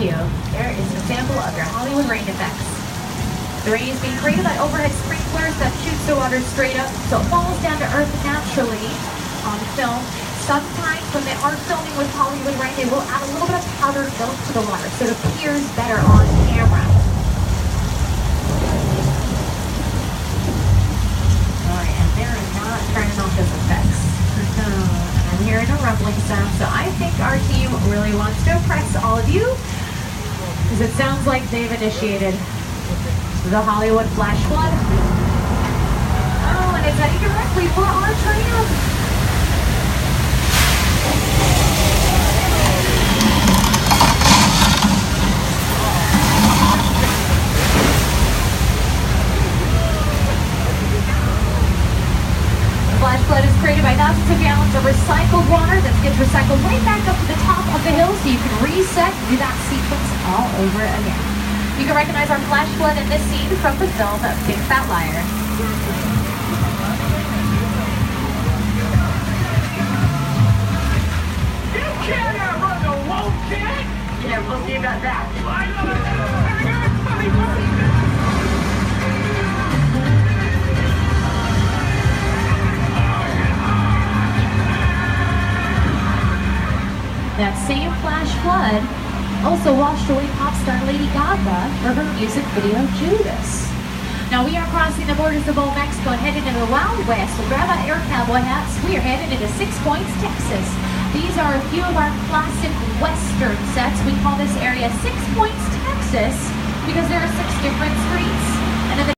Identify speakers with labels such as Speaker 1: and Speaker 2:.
Speaker 1: you. There is an example of your Hollywood rain effects. The rain is being created by overhead sprinklers that shoots the water straight up, so it falls down to earth naturally on film. Sometimes when they are filming with Hollywood rain, they will add a little bit of powdered milk to the water so it appears better on camera. Alright, and they're not turning off those effects. I'm hearing a rumbling sound, so I think our team really wants to impress all of you, because it sounds like they've initiated the Hollywood flash flood. Oh, and it's heading directly for our tram. The flash flood is created by thousands of gallons of recycled water that gets recycled right back up to the top of the hill, so you can reset and do that sequence all over again. You can recognize our flash flood in this scene from the film Big Fat Liar.
Speaker 2: You can't outrun the wolf, kid! Yeah, we'll see about that.
Speaker 1: That same flash flood also washed away pop star Lady Gaga for her music video Judas. Now we are crossing the borders of old Mexico and heading into the Wild West. So grab out your cowboy hats. We are heading into Six Points, Texas. These are a few of our classic Western sets. We call this area Six Points, Texas, because there are 6 different streets. And in the